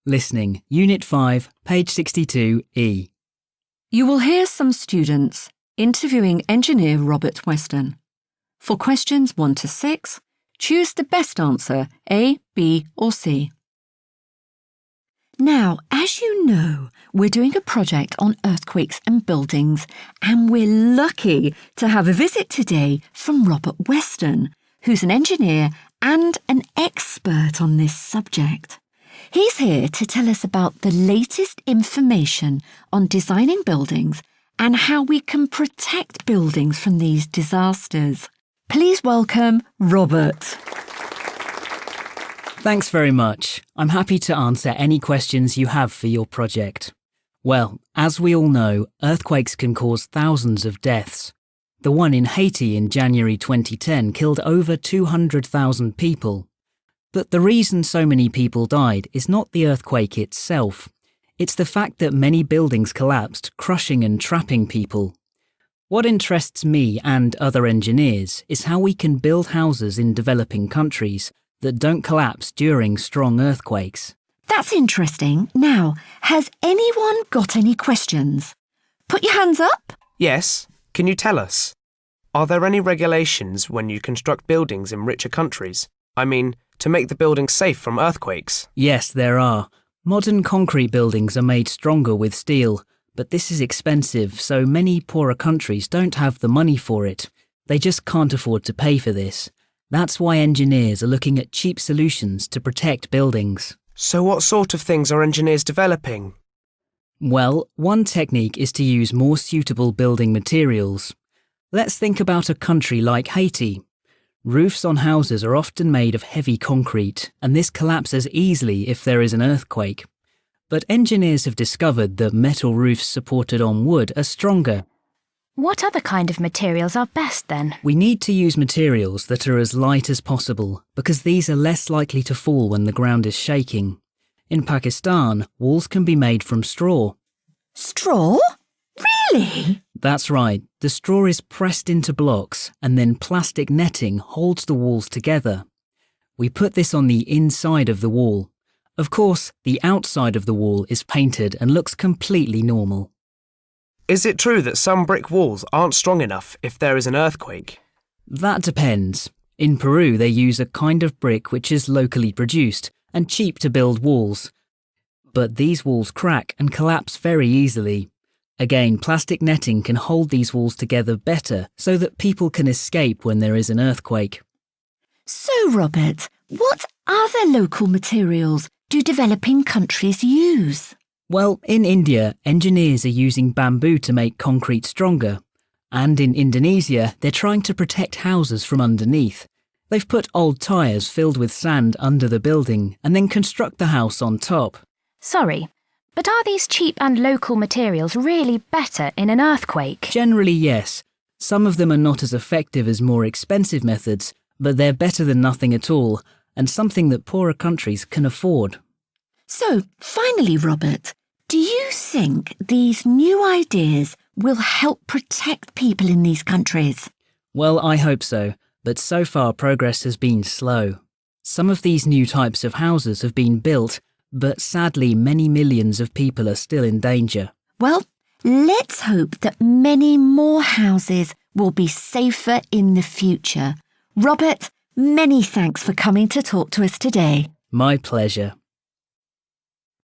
Listening, Unit 5, page 62E. You will hear some students interviewing engineer Robert Weston. For questions 1 to 6, choose the best answer, A, B or C. Now, as you know, we're doing a project on earthquakes and buildings, and we're lucky to have a visit today from Robert Weston, who's an engineer and an expert on this subject. He's here to tell us about the latest information on designing buildings and how we can protect buildings from these disasters. Please welcome Robert. Thanks very much. I'm happy to answer any questions you have for your project. Well, as we all know, earthquakes can cause thousands of deaths. The one in Haiti in January 2010 killed over 200,000 people. But the reason so many people died is not the earthquake itself. It's the fact that many buildings collapsed, crushing and trapping people. What interests me and other engineers is how we can build houses in developing countries that don't collapse during strong earthquakes. That's interesting. Now, has anyone got any questions? Put your hands up. Yes. Can you tell us? Are there any regulations when you construct buildings in richer countries? I mean, to make the buildings safe from earthquakes? Yes, there are. Modern concrete buildings are made stronger with steel, but this is expensive, so many poorer countries don't have the money for it. They just can't afford to pay for this. That's why engineers are looking at cheap solutions to protect buildings. So what sort of things are engineers developing? Well, one technique is to use more suitable building materials. Let's think about a country like Haiti. Roofs on houses are often made of heavy concrete, and this collapses easily if there is an earthquake. But engineers have discovered that metal roofs supported on wood are stronger. What other kind of materials are best then? We need to use materials that are as light as possible, because these are less likely to fall when the ground is shaking. In Pakistan, walls can be made from straw. Straw? Really? That's right. The straw is pressed into blocks, and then plastic netting holds the walls together. We put this on the inside of the wall. Of course, the outside of the wall is painted and looks completely normal. Is it true that some brick walls aren't strong enough if there is an earthquake? That depends. In Peru, they use a kind of brick which is locally produced and cheap to build walls. But these walls crack and collapse very easily. Again, plastic netting can hold these walls together better so that people can escape when there is an earthquake. So, Robert, what other local materials do developing countries use? Well, in India, engineers are using bamboo to make concrete stronger. And in Indonesia, they're trying to protect houses from underneath. They've put old tyres filled with sand under the building and then construct the house on top. Sorry, but are these cheap and local materials really better in an earthquake? Generally, yes. Some of them are not as effective as more expensive methods, but they're better than nothing at all, and something that poorer countries can afford. So, finally, Robert, do you think these new ideas will help protect people in these countries? Well, I hope so, but so far progress has been slow. Some of these new types of houses have been built, but sadly many millions of people are still in danger. Well, let's hope that many more houses will be safer in the future. Robert, many thanks for coming to talk to us today. My pleasure.